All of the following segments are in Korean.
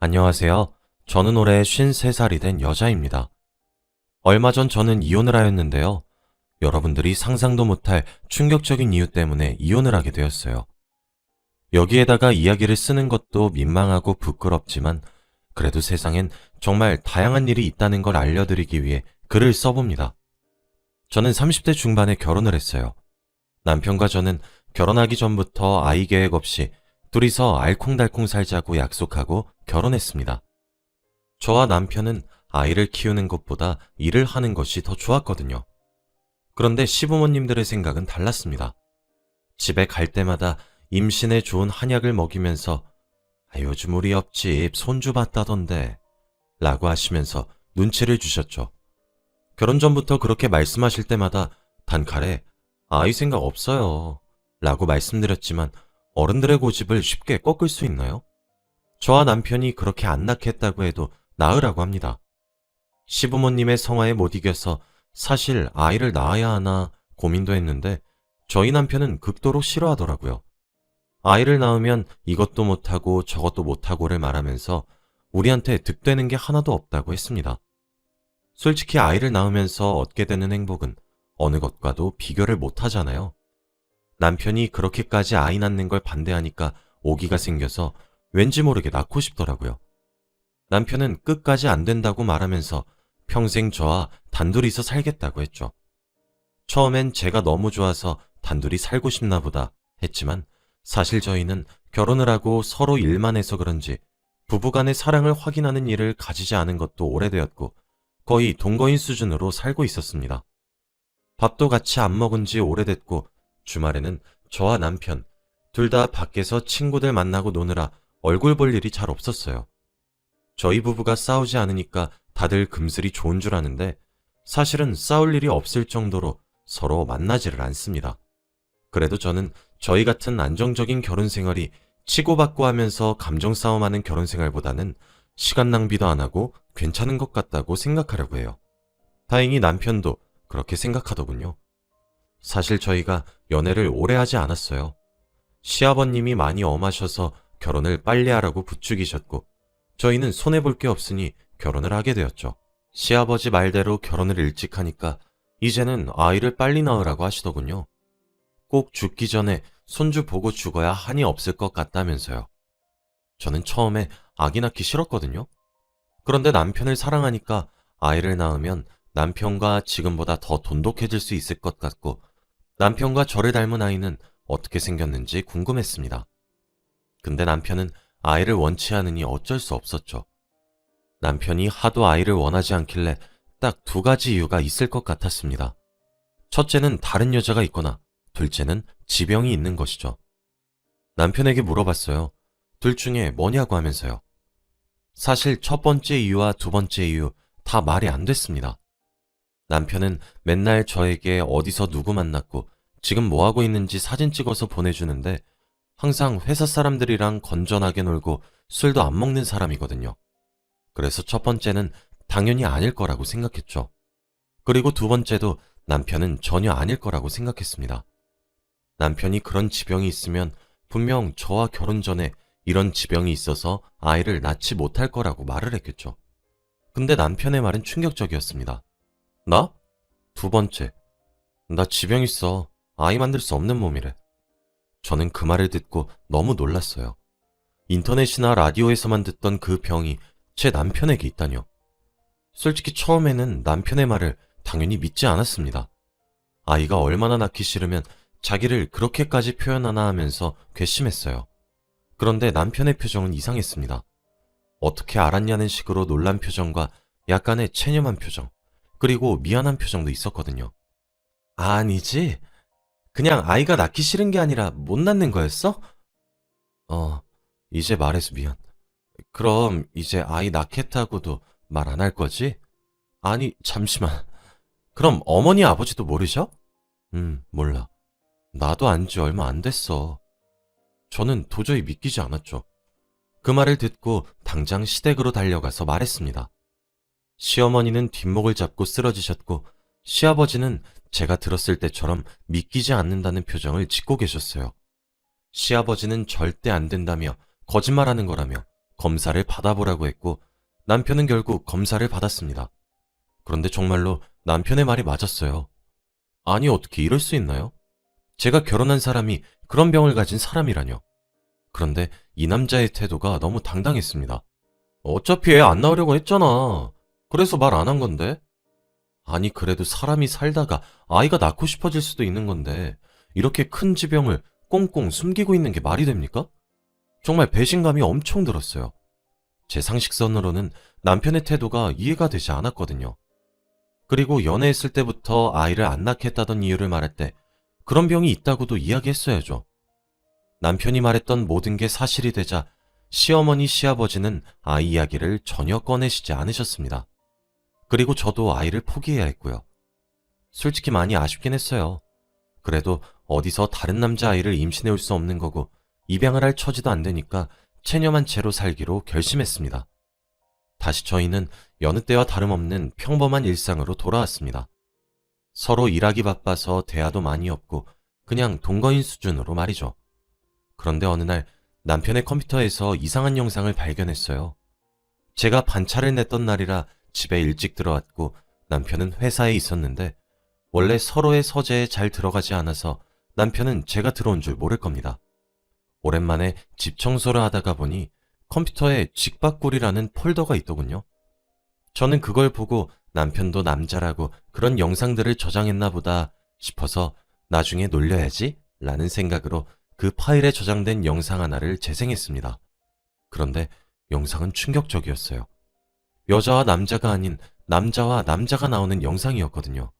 안녕하세요. 저는 올해 53살이 된 여자입니다. 얼마 전 저는 이혼을 하였는데요. 여러분들이 상상도 못할 충격적인 이유 때문에 이혼을 하게 되었어요. 여기에다가 이야기를 쓰는 것도 민망하고 부끄럽지만 그래도 세상엔 정말 다양한 일이 있다는 걸 알려드리기 위해 글을 써봅니다. 저는 30대 중반에 결혼을 했어요. 남편과 저는 결혼하기 전부터 아이 계획 없이 둘이서 알콩달콩 살자고 약속하고 결혼했습니다. 저와 남편은 아이를 키우는 것보다 일을 하는 것이 더 좋았거든요. 그런데 시부모님들의 생각은 달랐습니다. 집에 갈 때마다 임신에 좋은 한약을 먹이면서 요즘 우리 옆집 손주 봤다던데 라고 하시면서 눈치를 주셨죠. 결혼 전부터 그렇게 말씀하실 때마다 단칼에 아이 생각 없어요 라고 말씀드렸지만 어른들의 고집을 쉽게 꺾을 수 있나요? 저와 남편이 그렇게 안 낳겠다고 해도 낳으라고 합니다. 시부모님의 성화에 못 이겨서 사실 아이를 낳아야 하나 고민도 했는데 저희 남편은 극도로 싫어하더라고요. 아이를 낳으면 이것도 못하고 저것도 못하고를 말하면서 우리한테 득되는 게 하나도 없다고 했습니다. 솔직히 아이를 낳으면서 얻게 되는 행복은 어느 것과도 비교를 못하잖아요. 남편이 그렇게까지 아이 낳는 걸 반대하니까 오기가 생겨서 왠지 모르게 낳고 싶더라고요. 남편은 끝까지 안 된다고 말하면서 평생 저와 단둘이서 살겠다고 했죠. 처음엔 제가 너무 좋아서 단둘이 살고 싶나 보다 했지만 사실 저희는 결혼을 하고 서로 일만 해서 그런지 부부간의 사랑을 확인하는 일을 가지지 않은 것도 오래되었고 거의 동거인 수준으로 살고 있었습니다. 밥도 같이 안 먹은 지 오래됐고 주말에는 저와 남편 둘 다 밖에서 친구들 만나고 노느라 얼굴 볼 일이 잘 없었어요. 저희 부부가 싸우지 않으니까 다들 금슬이 좋은 줄 아는데 사실은 싸울 일이 없을 정도로 서로 만나지를 않습니다. 그래도 저는 저희 같은 안정적인 결혼 생활이 치고받고 하면서 감정 싸움하는 결혼 생활보다는 시간 낭비도 안 하고 괜찮은 것 같다고 생각하려고 해요. 다행히 남편도 그렇게 생각하더군요. 사실 저희가 연애를 오래 하지 않았어요. 시아버님이 많이 엄하셔서 결혼을 빨리 하라고 부추기셨고 저희는 손해볼 게 없으니 결혼을 하게 되었죠. 시아버지 말대로 결혼을 일찍 하니까 이제는 아이를 빨리 낳으라고 하시더군요. 꼭 죽기 전에 손주 보고 죽어야 한이 없을 것 같다면서요. 저는 처음에 아기 낳기 싫었거든요. 그런데 남편을 사랑하니까 아이를 낳으면 남편과 지금보다 더 돈독해질 수 있을 것 같고 남편과 저를 닮은 아이는 어떻게 생겼는지 궁금했습니다. 근데 남편은 아이를 원치 않으니 어쩔 수 없었죠. 남편이 하도 아이를 원하지 않길래 딱 두 가지 이유가 있을 것 같았습니다. 첫째는 다른 여자가 있거나 둘째는 지병이 있는 것이죠. 남편에게 물어봤어요. 둘 중에 뭐냐고 하면서요. 사실 첫 번째 이유와 두 번째 이유 다 말이 안 됐습니다. 남편은 맨날 저에게 어디서 누구 만났고 지금 뭐하고 있는지 사진 찍어서 보내주는데 항상 회사 사람들이랑 건전하게 놀고 술도 안 먹는 사람이거든요. 그래서 첫 번째는 당연히 아닐 거라고 생각했죠. 그리고 두 번째도 남편은 전혀 아닐 거라고 생각했습니다. 남편이 그런 지병이 있으면 분명 저와 결혼 전에 이런 지병이 있어서 아이를 낳지 못할 거라고 말을 했겠죠. 근데 남편의 말은 충격적이었습니다. 나? 두 번째. 나 지병 있어. 아이 만들 수 없는 몸이래. 저는 그 말을 듣고 너무 놀랐어요. 인터넷이나 라디오에서만 듣던 그 병이 제 남편에게 있다뇨. 솔직히 처음에는 남편의 말을 당연히 믿지 않았습니다. 아이가 얼마나 낳기 싫으면 자기를 그렇게까지 표현하나 하면서 괘씸했어요. 그런데 남편의 표정은 이상했습니다. 어떻게 알았냐는 식으로 놀란 표정과 약간의 체념한 표정, 그리고 미안한 표정도 있었거든요. 아니지? 그냥 아이가 낳기 싫은 게 아니라 못 낳는 거였어? 이제 말해서 미안. 그럼 이제 아이 낳겠다고도 말 안 할 거지? 아니, 잠시만. 그럼 어머니 아버지도 모르셔? 몰라. 나도 안 지 얼마 안 됐어. 저는 도저히 믿기지 않았죠. 그 말을 듣고 당장 시댁으로 달려가서 말했습니다. 시어머니는 뒷목을 잡고 쓰러지셨고 시아버지는 제가 들었을 때처럼 믿기지 않는다는 표정을 짓고 계셨어요. 시아버지는 절대 안 된다며 거짓말하는 거라며 검사를 받아보라고 했고 남편은 결국 검사를 받았습니다. 그런데 정말로 남편의 말이 맞았어요. 아니, 어떻게 이럴 수 있나요? 제가 결혼한 사람이 그런 병을 가진 사람이라뇨. 그런데 이 남자의 태도가 너무 당당했습니다. 어차피 애 안 낳으려고 했잖아. 그래서 말 안 한 건데. 아니, 그래도 사람이 살다가 아이가 낳고 싶어질 수도 있는 건데 이렇게 큰 지병을 꽁꽁 숨기고 있는 게 말이 됩니까? 정말 배신감이 엄청 들었어요. 제 상식선으로는 남편의 태도가 이해가 되지 않았거든요. 그리고 연애했을 때부터 아이를 안 낳게 했다던 이유를 말할 때 그런 병이 있다고도 이야기했어야죠. 남편이 말했던 모든 게 사실이 되자 시어머니, 시아버지는 아이 이야기를 전혀 꺼내시지 않으셨습니다. 그리고 저도 아이를 포기해야 했고요. 솔직히 많이 아쉽긴 했어요. 그래도 어디서 다른 남자아이를 임신해올 수 없는 거고 입양을 할 처지도 안 되니까 체념한 채로 살기로 결심했습니다. 다시 저희는 여느 때와 다름없는 평범한 일상으로 돌아왔습니다. 서로 일하기 바빠서 대화도 많이 없고 그냥 동거인 수준으로 말이죠. 그런데 어느 날 남편의 컴퓨터에서 이상한 영상을 발견했어요. 제가 반차를 냈던 날이라 집에 일찍 들어왔고 남편은 회사에 있었는데 원래 서로의 서재에 잘 들어가지 않아서 남편은 제가 들어온 줄 모를 겁니다. 오랜만에 집 청소를 하다가 보니 컴퓨터에 직박꿀이라는 폴더가 있더군요. 저는 그걸 보고 남편도 남자라고 그런 영상들을 저장했나 보다 싶어서 나중에 놀려야지 라는 생각으로 그 파일에 저장된 영상 하나를 재생했습니다. 그런데 영상은 충격적이었어요. 여자와 남자가 아닌 남자와 남자가 나오는 영상이었거든요.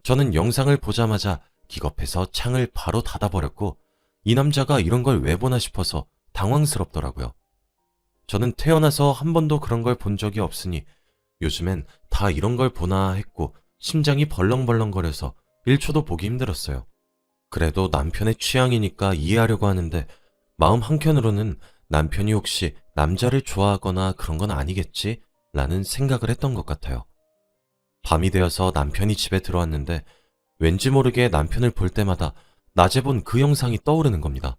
저는 영상을 보자마자 기겁해서 창을 바로 닫아버렸고 이 남자가 이런 걸 왜 보나 싶어서 당황스럽더라고요. 저는 태어나서 한 번도 그런 걸 본 적이 없으니 요즘엔 다 이런 걸 보나 했고 심장이 벌렁벌렁거려서 1초도 보기 힘들었어요. 그래도 남편의 취향이니까 이해하려고 하는데 마음 한켠으로는 남편이 혹시 남자를 좋아하거나 그런 건 아니겠지? 라는 생각을 했던 것 같아요. 밤이 되어서 남편이 집에 들어왔는데 왠지 모르게 남편을 볼 때마다 낮에 본 그 영상이 떠오르는 겁니다.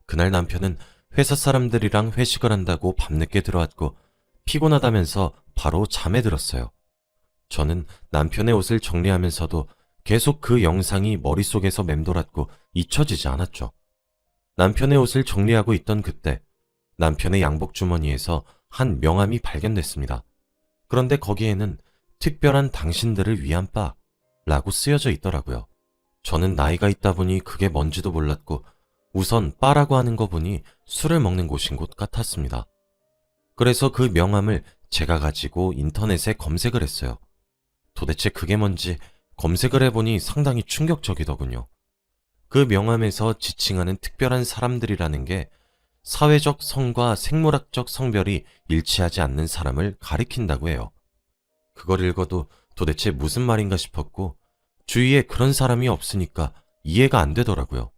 그날 남편은 회사 사람들이랑 회식을 한다고 밤늦게 들어왔고 피곤하다면서 바로 잠에 들었어요. 저는 남편의 옷을 정리하면서도 계속 그 영상이 머릿속에서 맴돌았고 잊혀지지 않았죠. 남편의 옷을 정리하고 있던 그때 남편의 양복 주머니에서 한 명함이 발견됐습니다. 그런데 거기에는 특별한 당신들을 위한 바라고 쓰여져 있더라고요. 저는 나이가 있다 보니 그게 뭔지도 몰랐고 우선 바라고 하는 거 보니 술을 먹는 곳인 것 같았습니다. 그래서 그 명함을 제가 가지고 인터넷에 검색을 했어요. 도대체 그게 뭔지 검색을 해보니 상당히 충격적이더군요. 그 명함에서 지칭하는 특별한 사람들이라는 게 사회적 성과 생물학적 성별이 일치하지 않는 사람을 가리킨다고 해요. 그걸 읽어도 도대체 무슨 말인가 싶었고 주위에 그런 사람이 없으니까 이해가 안 되더라고요.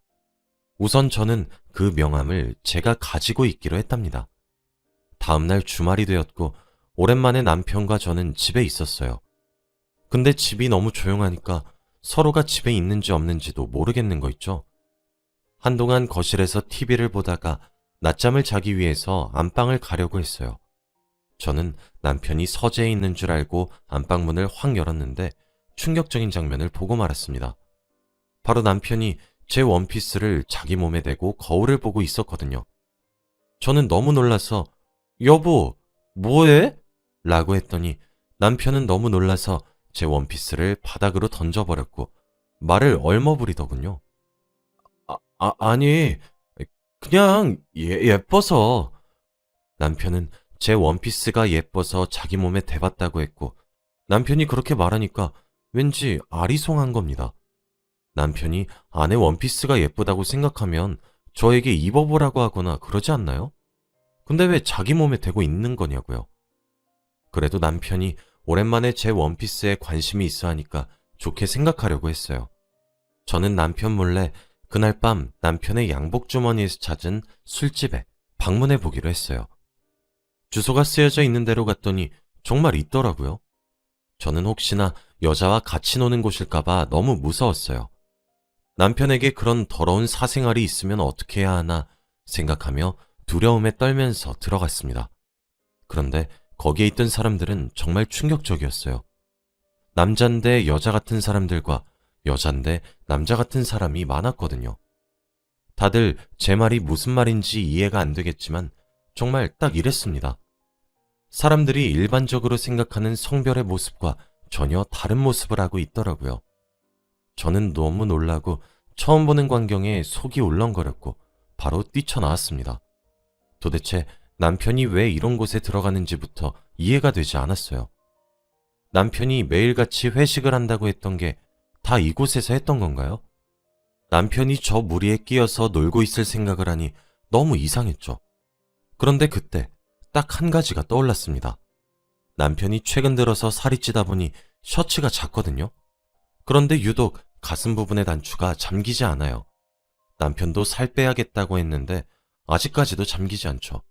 우선 저는 그 명함을 제가 가지고 있기로 했답니다. 다음날 주말이 되었고 오랜만에 남편과 저는 집에 있었어요. 근데 집이 너무 조용하니까 서로가 집에 있는지 없는지도 모르겠는 거 있죠. 한동안 거실에서 TV를 보다가 낮잠을 자기 위해서 안방을 가려고 했어요. 저는 남편이 서재에 있는 줄 알고 안방문을 확 열었는데 충격적인 장면을 보고 말았습니다. 바로 남편이 제 원피스를 자기 몸에 대고 거울을 보고 있었거든요. 저는 너무 놀라서 여보, 뭐해? 라고 했더니 남편은 너무 놀라서 제 원피스를 바닥으로 던져버렸고 말을 얼머부리더군요. 아니, 그냥 예뻐서. 남편은 제 원피스가 예뻐서 자기 몸에 대봤다고 했고 남편이 그렇게 말하니까 왠지 아리송한 겁니다. 남편이 아내 원피스가 예쁘다고 생각하면 저에게 입어보라고 하거나 그러지 않나요? 근데 왜 자기 몸에 대고 있는 거냐고요. 그래도 남편이 오랜만에 제 원피스에 관심이 있어 하니까 좋게 생각하려고 했어요. 저는 남편 몰래 그날 밤 남편의 양복 주머니에서 찾은 술집에 방문해 보기로 했어요. 주소가 쓰여져 있는 데로 갔더니 정말 있더라고요. 저는 혹시나 여자와 같이 노는 곳일까봐 너무 무서웠어요. 남편에게 그런 더러운 사생활이 있으면 어떻게 해야 하나 생각하며 두려움에 떨면서 들어갔습니다. 그런데 거기에 있던 사람들은 정말 충격적이었어요. 남잔데 여자 같은 사람들과 여잔데 남자 같은 사람이 많았거든요. 다들 제 말이 무슨 말인지 이해가 안 되겠지만 정말 딱 이랬습니다. 사람들이 일반적으로 생각하는 성별의 모습과 전혀 다른 모습을 하고 있더라고요. 저는 너무 놀라고 처음 보는 광경에 속이 울렁거렸고 바로 뛰쳐나왔습니다. 도대체 남편이 왜 이런 곳에 들어가는지부터 이해가 되지 않았어요. 남편이 매일같이 회식을 한다고 했던 게 다 이곳에서 했던 건가요? 남편이 저 무리에 끼어서 놀고 있을 생각을 하니 너무 이상했죠. 그런데 그때 딱 한 가지가 떠올랐습니다. 남편이 최근 들어서 살이 찌다 보니 셔츠가 작거든요. 그런데 유독 가슴 부분의 단추가 잠기지 않아요. 남편도 살 빼야겠다고 했는데 아직까지도 잠기지 않죠.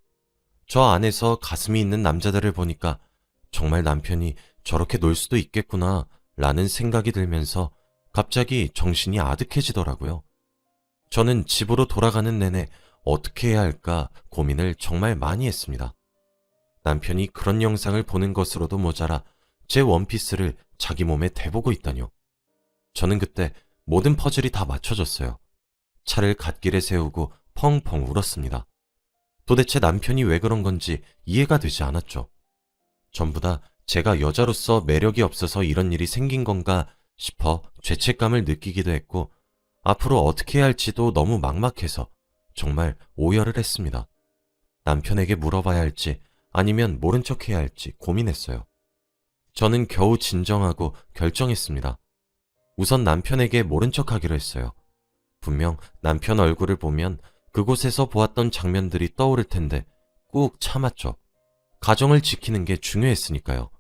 저 안에서 가슴이 있는 남자들을 보니까 정말 남편이 저렇게 놀 수도 있겠구나 라는 생각이 들면서 갑자기 정신이 아득해지더라고요. 저는 집으로 돌아가는 내내 어떻게 해야 할까 고민을 정말 많이 했습니다. 남편이 그런 영상을 보는 것으로도 모자라 제 원피스를 자기 몸에 대보고 있다뇨. 저는 그때 모든 퍼즐이 다 맞춰졌어요. 차를 갓길에 세우고 펑펑 울었습니다. 도대체 남편이 왜 그런 건지 이해가 되지 않았죠. 전부 다 제가 여자로서 매력이 없어서 이런 일이 생긴 건가 싶어 죄책감을 느끼기도 했고 앞으로 어떻게 해야 할지도 너무 막막해서 정말 오열을 했습니다. 남편에게 물어봐야 할지 아니면 모른 척 해야 할지 고민했어요. 저는 겨우 진정하고 결정했습니다. 우선 남편에게 모른 척 하기로 했어요. 분명 남편 얼굴을 보면 그곳에서 보았던 장면들이 떠오를 텐데 꾹 참았죠. 가정을 지키는 게 중요했으니까요.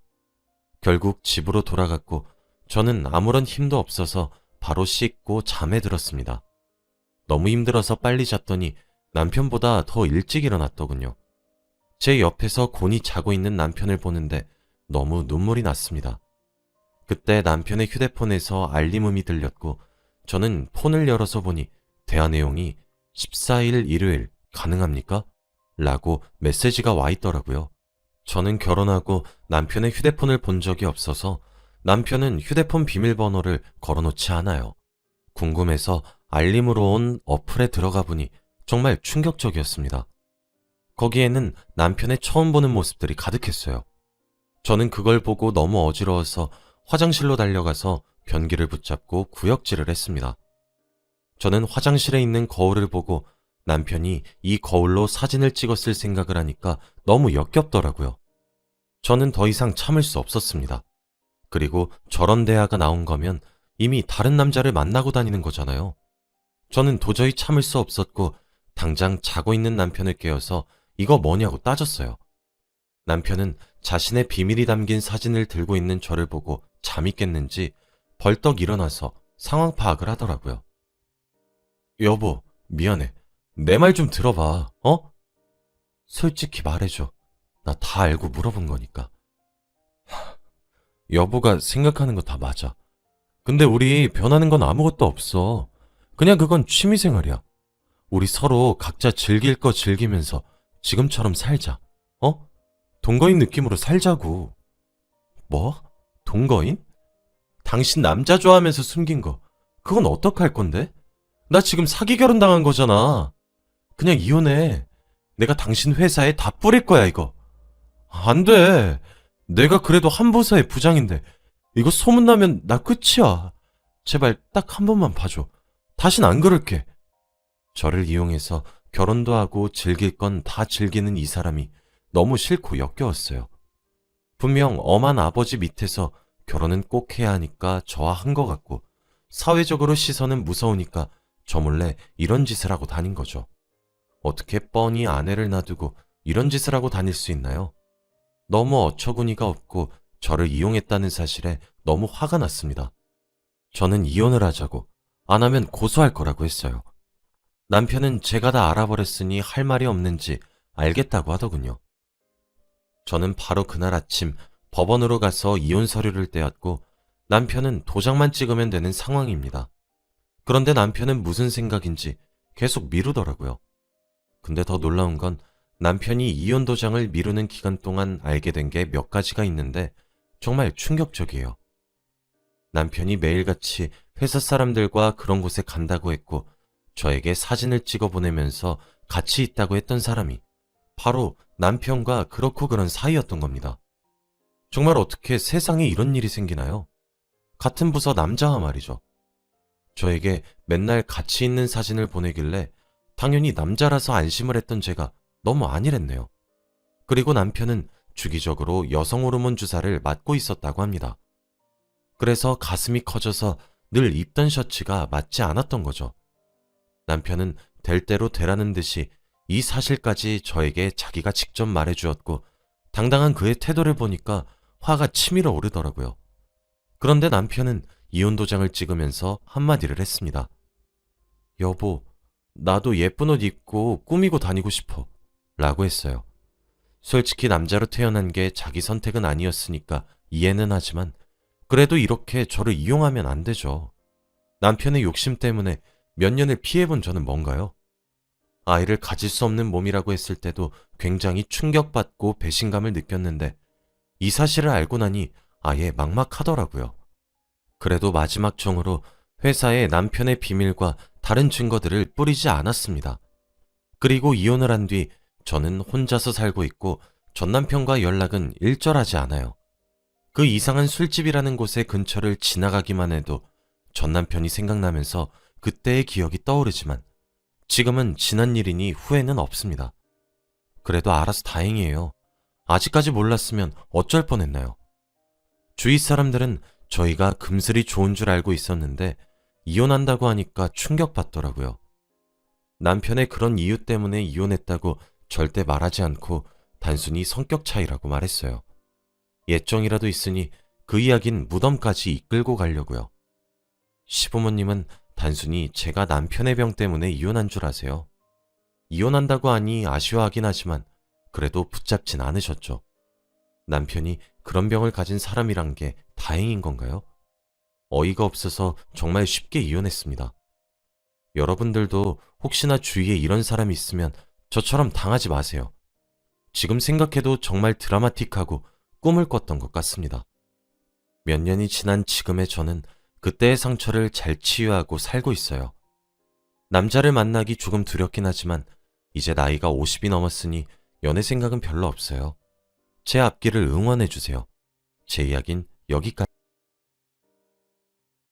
결국 집으로 돌아갔고 저는 아무런 힘도 없어서 바로 씻고 잠에 들었습니다. 너무 힘들어서 빨리 잤더니 남편보다 더 일찍 일어났더군요. 제 옆에서 곤히 자고 있는 남편을 보는데 너무 눈물이 났습니다. 그때 남편의 휴대폰에서 알림음이 들렸고 저는 폰을 열어서 보니 대화 내용이 14일 일요일 가능합니까? 라고 메시지가 와 있더라고요. 저는 결혼하고 남편의 휴대폰을 본 적이 없어서 남편은 휴대폰 비밀번호를 걸어놓지 않아요. 궁금해서 알림으로 온 어플에 들어가 보니 정말 충격적이었습니다. 거기에는 남편의 처음 보는 모습들이 가득했어요. 저는 그걸 보고 너무 어지러워서 화장실로 달려가서 변기를 붙잡고 구역질을 했습니다. 저는 화장실에 있는 거울을 보고 남편이 이 거울로 사진을 찍었을 생각을 하니까 너무 역겹더라고요. 저는 더 이상 참을 수 없었습니다. 그리고 저런 대화가 나온 거면 이미 다른 남자를 만나고 다니는 거잖아요. 저는 도저히 참을 수 없었고 당장 자고 있는 남편을 깨워서 이거 뭐냐고 따졌어요. 남편은 자신의 비밀이 담긴 사진을 들고 있는 저를 보고 잠이 깼는지 벌떡 일어나서 상황 파악을 하더라고요. 여보, 미안해. 내 말 좀 들어봐, 어? 솔직히 말해줘. 나 다 알고 물어본 거니까. 여보가 생각하는 거 다 맞아. 근데 우리 변하는 건 아무것도 없어. 그냥 그건 취미생활이야. 우리 서로 각자 즐길 거 즐기면서 지금처럼 살자. 어? 동거인 느낌으로 살자고. 뭐? 동거인? 당신 남자 좋아하면서 숨긴 거. 그건 어떡할 건데? 나 지금 사기 결혼 당한 거잖아. 그냥 이혼해. 내가 당신 회사에 다 뿌릴 거야, 이거. 안 돼. 내가 그래도 한 부서의 부장인데 이거 소문나면 나 끝이야. 제발 딱 한 번만 봐줘. 다신 안 그럴게. 저를 이용해서 결혼도 하고 즐길 건 다 즐기는 이 사람이 너무 싫고 역겨웠어요. 분명 엄한 아버지 밑에서 결혼은 꼭 해야 하니까 저와 한 것 같고 사회적으로 시선은 무서우니까 저 몰래 이런 짓을 하고 다닌 거죠. 어떻게 뻔히 아내를 놔두고 이런 짓을 하고 다닐 수 있나요? 너무 어처구니가 없고 저를 이용했다는 사실에 너무 화가 났습니다. 저는 이혼을 하자고, 안 하면 고소할 거라고 했어요. 남편은 제가 다 알아버렸으니 할 말이 없는지 알겠다고 하더군요. 저는 바로 그날 아침 법원으로 가서 이혼 서류를 떼었고 남편은 도장만 찍으면 되는 상황입니다. 그런데 남편은 무슨 생각인지 계속 미루더라고요. 근데 더 놀라운 건 남편이 이혼 도장을 미루는 기간 동안 알게 된 게 몇 가지가 있는데 정말 충격적이에요. 남편이 매일같이 회사 사람들과 그런 곳에 간다고 했고 저에게 사진을 찍어 보내면서 같이 있다고 했던 사람이 바로 남편과 그렇고 그런 사이였던 겁니다. 정말 어떻게 세상에 이런 일이 생기나요? 같은 부서 남자와 말이죠. 저에게 맨날 같이 있는 사진을 보내길래 당연히 남자라서 안심을 했던 제가 너무 아니랬네요. 그리고 남편은 주기적으로 여성 호르몬 주사를 맞고 있었다고 합니다. 그래서 가슴이 커져서 늘 입던 셔츠가 맞지 않았던 거죠. 남편은 될 대로 되라는 듯이 이 사실까지 저에게 자기가 직접 말해주었고 당당한 그의 태도를 보니까 화가 치밀어 오르더라고요. 그런데 남편은 이혼 도장을 찍으면서 한마디를 했습니다. 여보, 나도 예쁜 옷 입고 꾸미고 다니고 싶어. 라고 했어요. 솔직히 남자로 태어난 게 자기 선택은 아니었으니까 이해는 하지만 그래도 이렇게 저를 이용하면 안 되죠. 남편의 욕심 때문에 몇 년을 피해본 저는 뭔가요? 아이를 가질 수 없는 몸이라고 했을 때도 굉장히 충격받고 배신감을 느꼈는데 이 사실을 알고 나니 아예 막막하더라고요. 그래도 마지막 정으로 회사에 남편의 비밀과 다른 증거들을 뿌리지 않았습니다. 그리고 이혼을 한 뒤 저는 혼자서 살고 있고 전 남편과 연락은 일절하지 않아요. 그 이상한 술집이라는 곳의 근처를 지나가기만 해도 전 남편이 생각나면서 그때의 기억이 떠오르지만 지금은 지난 일이니 후회는 없습니다. 그래도 알아서 다행이에요. 아직까지 몰랐으면 어쩔 뻔했나요? 주위 사람들은 저희가 금슬이 좋은 줄 알고 있었는데 이혼한다고 하니까 충격받더라고요. 남편의 그런 이유 때문에 이혼했다고 절대 말하지 않고 단순히 성격 차이라고 말했어요. 예정이라도 있으니 그 이야기는 무덤까지 이끌고 가려고요. 시부모님은 단순히 제가 남편의 병 때문에 이혼한 줄 아세요. 이혼한다고 하니 아쉬워하긴 하지만 그래도 붙잡진 않으셨죠. 남편이 그런 병을 가진 사람이란 게 다행인 건가요? 어이가 없어서 정말 쉽게 이혼했습니다. 여러분들도 혹시나 주위에 이런 사람이 있으면 저처럼 당하지 마세요. 지금 생각해도 정말 드라마틱하고 꿈을 꿨던 것 같습니다. 몇 년이 지난 지금의 저는 그때의 상처를 잘 치유하고 살고 있어요. 남자를 만나기 조금 두렵긴 하지만 이제 나이가 50이 넘었으니 연애 생각은 별로 없어요. 제 앞길을 응원해주세요. 제 이야긴 여기까지.